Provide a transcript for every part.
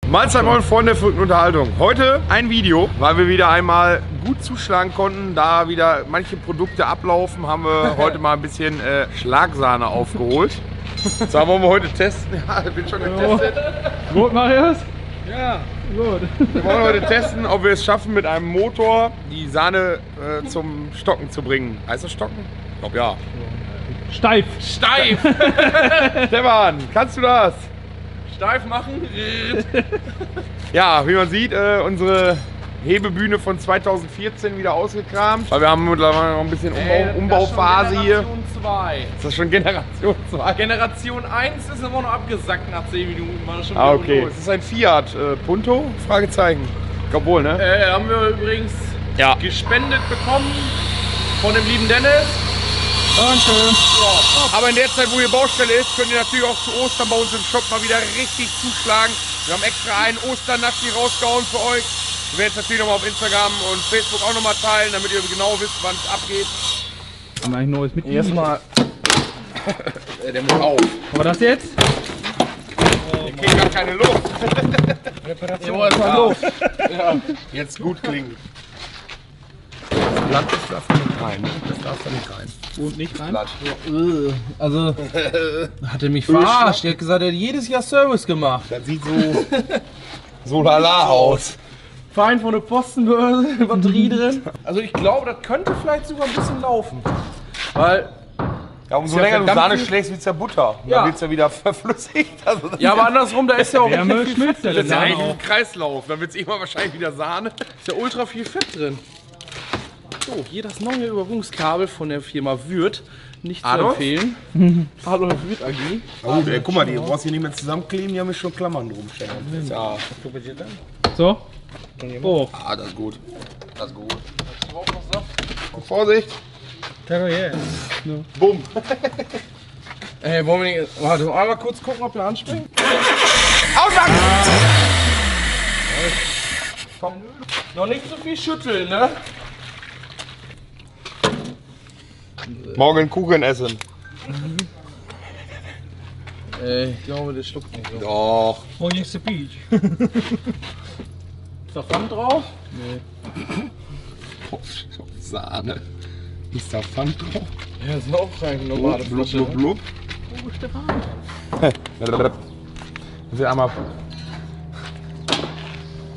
Mahlzeit, moin Freunde der verrückten Unterhaltung. Heute ein Video, weil wir wieder einmal gut zuschlagen konnten. Da wieder manche Produkte ablaufen, haben wir heute mal ein bisschen Schlagsahne aufgeholt. Das wollen wir heute testen. Ja, ich bin schon getestet. Gut, Marius? Ja. Gut. Wir wollen heute testen, ob wir es schaffen, mit einem Motor die Sahne zum Stocken zu bringen. Heißt das Stocken? Ich glaube ja. Steif. Steif! Stefan, kannst du das? Steif machen. Ja, wie man sieht, unsere Hebebühne von 2014 wieder ausgekramt. Weil wir haben mittlerweile noch ein bisschen Umbauphase hier. Generation 2. Ist das schon Generation 2? Generation 1 ist immer noch abgesackt nach 10 Minuten. War das schon Ah, wieder okay. los. Es ist ein Fiat Punto? Fragezeichen. Ich glaube wohl, ne? Haben wir übrigens Ja. gespendet bekommen von dem lieben Dennis. Danke. Aber in der Zeit, wo hier Baustelle ist, könnt ihr natürlich auch zu Ostern bei uns im Shop mal wieder richtig zuschlagen. Wir haben extra einen Osternaschi rausgehauen für euch. Wir werden es natürlich nochmal auf Instagram und Facebook auch nochmal teilen, damit ihr genau wisst, wann es abgeht. Haben wir eigentlich neues Mitglied? Erstmal. Der muss auf. Aber das jetzt? Der kriegt gar keine Luft. Jawohl, es war los. Ja. Jetzt gut klingen. Das Blatt darf da nicht rein. Das darf da nicht rein. Und nicht rein? Blatt. Also, hat er mich verarscht. Er hat gesagt, er hat jedes Jahr Service gemacht. Das sieht so lala aus. Verein von der Postenbörse, Batterie drin. Also ich glaube, das könnte vielleicht sogar ein bisschen laufen. Weil, Ja, umso Ist ja länger du verdammt Sahne viel- schlägst, wird es ja Butter. Und Ja. dann wird es ja wieder verflüssigt. Also das ja, aber andersrum, da ist ja auch Wärme richtig viel schmilzt Fett ja drin. ist ja Sahne eigentlich auch. ein Kreislauf. Dann wird es irgendwann wahrscheinlich wieder Sahne. Ist ja ultra viel Fett drin. So, hier das neue Überwachungskabel von der Firma Würth. Nicht zu Adolf? empfehlen. Adolf Würth AG. Na gut, guck mal, die brauchst du hier nicht mehr zusammenkleben, die haben mir schon Klammern drum stehen. Ja. So. Oh. Ah, das ist gut. Das ist gut. Vorsicht! Bumm! Ey, wollen wir nicht. Warte, einmal kurz gucken, ob wir anspringen. Auslang! Komm. Noch nicht so viel schütteln, ne? Morgen Kuchen essen. Ich glaube, der schluckt nicht so. Doch. Oh, jetzt der Peach. Ist da Pfand drauf? Oh, Sahne. Ist da Pfand drauf? Ja, ist auch eigentlich eine normale Blub, Flasche. blub, blub. Oh, Stefan. Das wird einmal.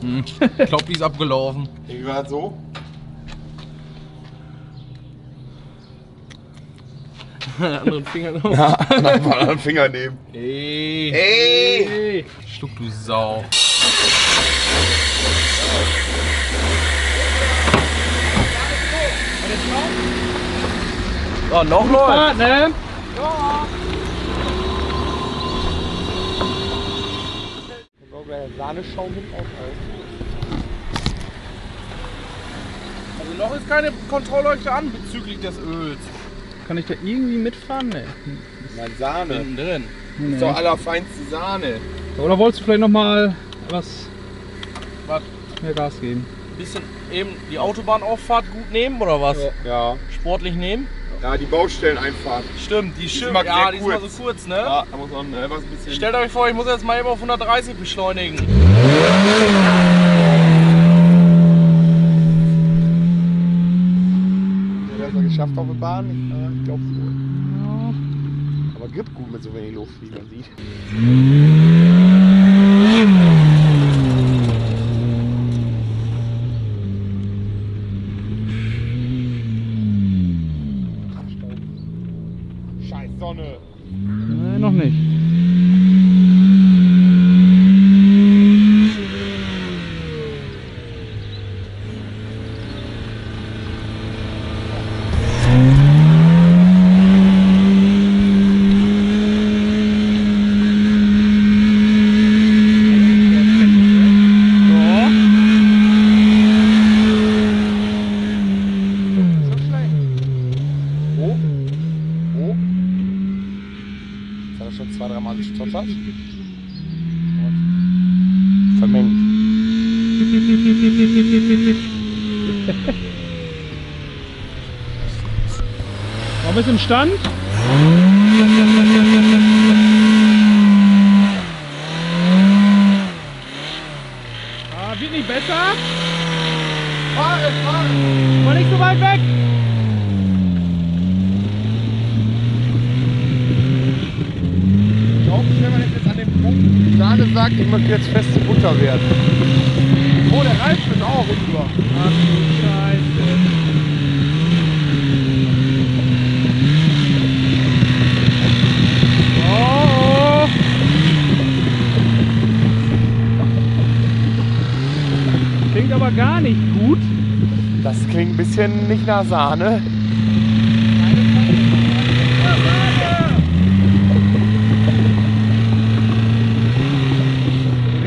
Ich glaube, die ist abgelaufen. Wie war das so? Anderen Finger noch. Ja, dann mal einen Finger nehmen. Ey. Ey! Schluck, du Sau. Oh, noch läuft. Ah, ne? Sahneschaum hinten auf. Also noch ist keine Kontrollleuchte an bezüglich des Öls. Kann ich da irgendwie mitfahren? Ne. Nein, Sahne. Innen drin. Das ist doch allerfeinste Sahne. Oder wolltest du vielleicht noch mal was Was? mehr Gas geben? Bisschen eben die Autobahnauffahrt gut nehmen oder was? Ja. Sportlich nehmen? Ja, die Baustelleneinfahrt. Stimmt, die stimmt. immer Ja, sehr die ist immer kurz. so kurz, ne? Ja, da muss man was ein bisschen. Stellt euch vor, ich muss jetzt mal eben auf 130 beschleunigen. Wer hat das geschafft auf der Bahn? Ich glaube wohl. Aber gibt gut mit so wenig Luft, wie man sieht. Scheiß Sonne. Ne, noch nicht. Oh. Oh. Jetzt hat er schon 2-3 Mal gestottert. Vermengt. Noch ein bisschen Stand. Das wird nicht besser. Fahr es. War nicht so weit weg. Ich glaube, wenn man jetzt an dem Punkt die Sahne sagt, ich möchte jetzt feste Butter werden. Oh, der Reifen ist auch rüber. Ach du Scheiße. Oh. Klingt aber gar nicht gut. Das klingt ein bisschen nicht nach Sahne.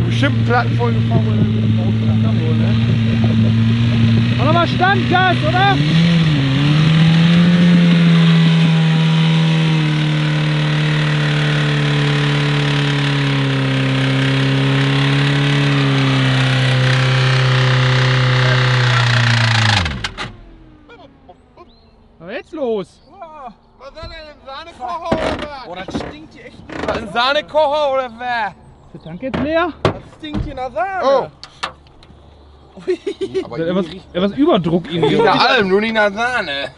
Bestimmt Platten voll gefahren. Mach nochmal Standgas, oder? Was ist jetzt los? Was ist denn ein Sahnekocher oder was? Boah, das stinkt hier echt. Ein Sahnekocher oder was? Ist der Tank jetzt leer? Das stinkt hier nach Sahne. Oh. Aber etwas Überdruck in Nicht hier. nach allem, nur nicht nach Sahne.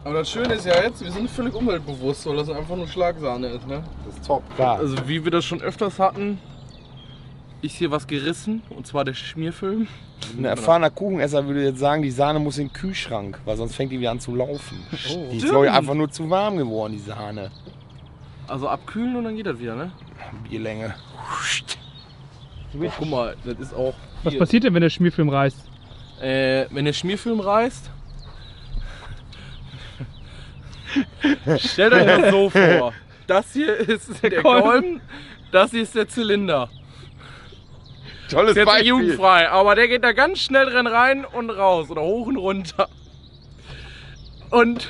Aber das Schöne ist ja jetzt, wir sind völlig umweltbewusst, weil das einfach nur Schlagsahne ist, ne? Das ist top. Klar. Also wie wir das schon öfters hatten, ist hier was gerissen, und zwar der Schmierfilm. Ein erfahrener Kuchenesser würde jetzt sagen, die Sahne muss in den Kühlschrank, weil sonst fängt die wieder an zu laufen. Die ist glaube ich einfach nur zu warm geworden, die Sahne. Also abkühlen und dann geht das wieder, ne? Bierlänge. Oh, guck mal, das ist auch Was hier. passiert denn, wenn der Schmierfilm reißt? Wenn der Schmierfilm reißt, stellt euch das so vor. Das hier ist der Kolben, das hier ist der Zylinder. Tolles Ist jetzt Beispiel. jugendfrei, aber der geht da ganz schnell drin rein und raus oder hoch und runter. Und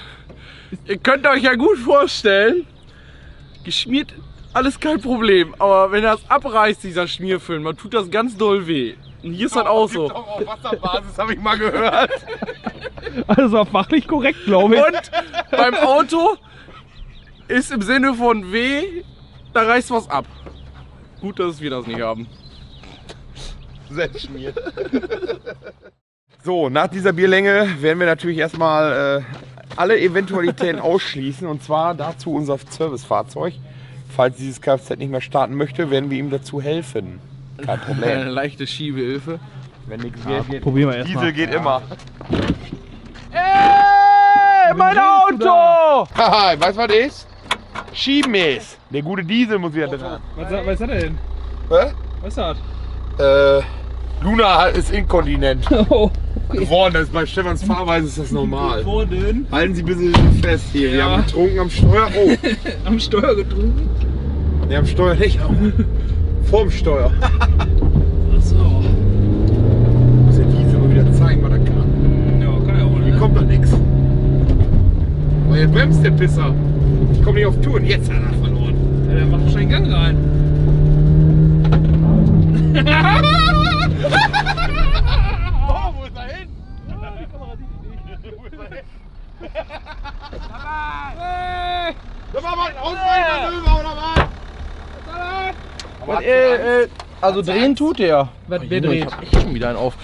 ihr könnt euch ja gut vorstellen, geschmiert alles kein Problem, aber wenn das abreißt, dieser Schmierfilm, dann tut das ganz doll weh. Und hier ist das auch so. Auf Wasserbasis habe ich mal gehört. Also war fachlich korrekt, glaube ich. Und beim Auto ist im Sinne von weh, da reißt was ab. Gut, dass wir das nicht haben. Selbst schmiert. So, nach dieser Bierlänge werden wir natürlich erstmal alle Eventualitäten ausschließen. Und zwar dazu unser Servicefahrzeug. Falls dieses Kfz nicht mehr starten möchte, werden wir ihm dazu helfen. Kein Eine Problem. leichte Schiebehilfe. Wenn nichts Ja, geht, probieren wir erstmal. Diesel geht immer. Ey, mein Auto! Haha, weißt du was das ist? Schieben ist. Der gute Diesel muss wieder dran. Was hat er denn? Hä? Was hat? Luna ist inkontinent Oh. geworden. Das ist bei Stefans Fahrweise ist das normal. Worden. Halten Sie bitte fest hier. Wir Ja. haben getrunken am Steuer. Oh, Am Steuer getrunken? wir haben Steuer nicht. Vorm Steuer. Achso. Muss der Diesel mal wieder zeigen, was er kann. Ja, kann er wohl. Hier kommt doch nichts. Aber jetzt bremst der Pisser. Ich komme nicht auf Touren. Jetzt hat er verloren. Ja, der macht wahrscheinlich Gang rein. Oh, wo ist er hin? Die Kamera sieht ihn nicht. Wo ist er hin? Hey! Das war mal ein Ausweichmanöver oder was? Aber Also drehen tut der. Wer dreht? Ich hab echt schon wieder einen auf.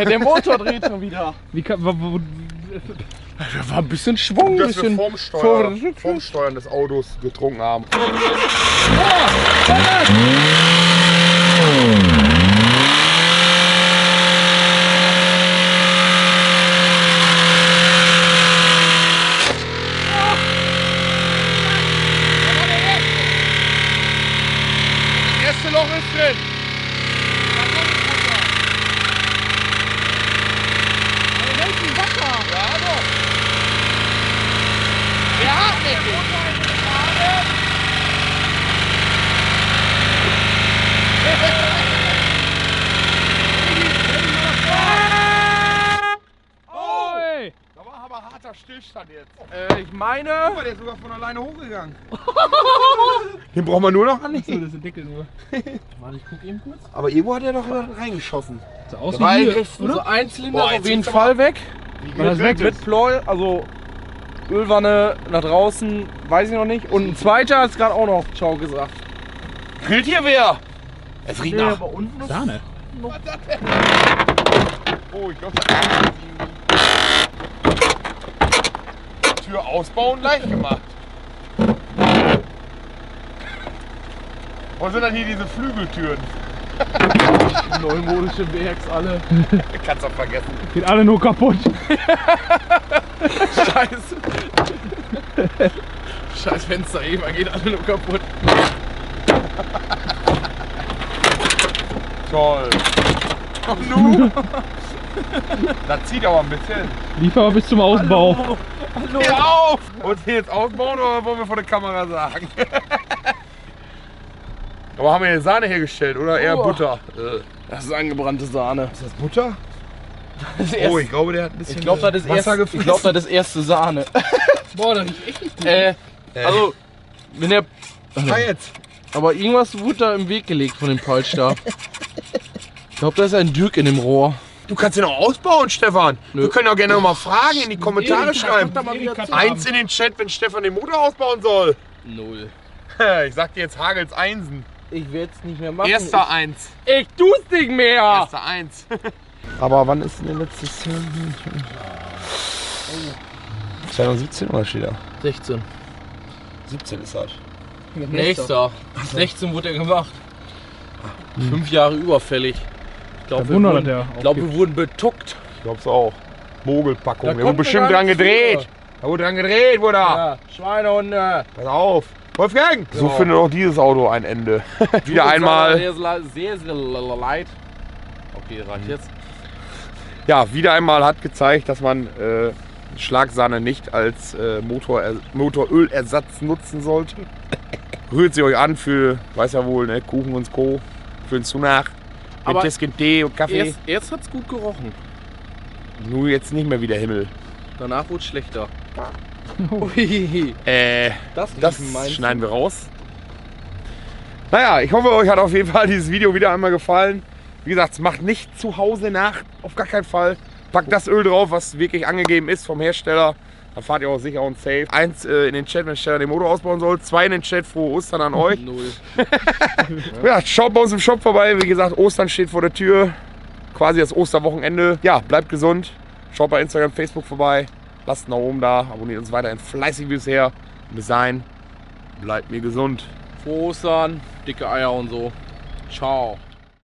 Der Motor dreht schon wieder. Wie kann, Der war ein bisschen Schwung, ein dass wir bisschen vorm Steuern des Autos getrunken haben. Das erste Loch ist drin. Ja, doch. Der hartnäckig. oh, ey. Da war aber harter Stillstand jetzt. Ich meine, Aber der ist sogar von alleine hochgegangen. Den brauchen wir nur noch So, anlegen. das ist ein Deckel nur. warte, ich guck eben kurz. Aber irgendwo hat er doch reingeschossen. So aus Da war wie ein hier, Griff, Also oder? ein Zylinder Boah, ist jetzt auf jeden ist aber- Fall weg. War das weg? Mit Pleuel, also Ölwanne nach draußen, weiß ich noch nicht. Und ein zweiter hat es gerade auch noch, ciao gesagt. Grillt hier wer? Es riecht nach. aber unten ist Sahne. noch. Oh, ich glaube, Tür ausbauen leicht gemacht. Wo sind dann hier diese Flügeltüren? Neumodische Werks alle. Kannst du vergessen. Geht alle nur kaputt. Scheiße. Scheiß Fensterheber, geht alle nur kaputt. Toll. Und nu? Das zieht aber ein bisschen. Liefer bis zum Ausbau. Hallo. Hör auf! Wollt ihr jetzt ausbauen oder wollen wir vor der Kamera sagen? Aber haben wir hier Sahne hergestellt oder eher Oh. Butter? Das ist angebrannte Sahne. Ist das Butter? Das ist Oh, ich glaube, der hat ein bisschen ich glaube, das ist Wasser erst, ich glaub, das ist erste Sahne. Boah, das riecht echt nicht gut. Also, wenn der. Ah, jetzt. Aber irgendwas wurde da im Weg gelegt von dem Polster. Ich glaube, da ist ein Dirk in dem Rohr. Du kannst den auch ausbauen, Stefan. Nö. Wir können auch gerne noch mal Fragen in die Kommentare Nee, schreiben. kommt da mal wieder zu. Eins in den Chat, wenn Stefan den Motor ausbauen soll. 0. Ich sag dir jetzt Hagels Einsen. Ich werde es nicht mehr machen. Erster Eins. Ich tu's nicht mehr. Erster Eins. Aber wann ist denn der letzte 2017 oder steht da? 16. 17 ist das. Nächster. 16 wurde er gemacht. 5 Jahre überfällig. Ich glaube, Kein Wunder, dass der wir wurden betuckt. Ich glaub's auch. Mogelpackung. Da Der wurde kommt bestimmt gar dran nicht gedreht. für. Da wurde dran gedreht, wurde er. Ja, Schweinehunde. Pass auf. Wolfgang! So Ja. findet auch dieses Auto ein Ende. Wieder einmal. Sehr, sehr leid. Okay, reicht jetzt. Ja, wieder einmal hat gezeigt, dass man Schlagsahne nicht als Motorölersatz nutzen sollte. Rührt sie euch an für, weiß ja wohl, ne, Kuchen und Co. Für den Zunach. Mit Aber Tässchen Tee und Kaffee. Erst hat's gut gerochen. Nur jetzt nicht mehr wieder Himmel. Danach wurde es schlechter. Ui, das Schneiden wir raus. Naja, ich hoffe, euch hat auf jeden Fall dieses Video wieder einmal gefallen. Wie gesagt, macht nicht zu Hause nach, auf gar keinen Fall. Packt das Öl drauf, was wirklich angegeben ist vom Hersteller. Dann fahrt ihr auch sicher und safe. 1 in den Chat, wenn Steller den Motor ausbauen soll. 2 in den Chat, frohe Ostern an euch. 0. Ja, schaut bei uns im Shop vorbei. Wie gesagt, Ostern steht vor der Tür. Quasi das Osterwochenende. Ja, bleibt gesund. Schaut bei Instagram, Facebook vorbei. Lasst einen Daumen oben da. Abonniert uns weiterhin fleißig wie bisher. Und bis dahin, bleibt mir gesund. Frohe Ostern, dicke Eier und so. Ciao.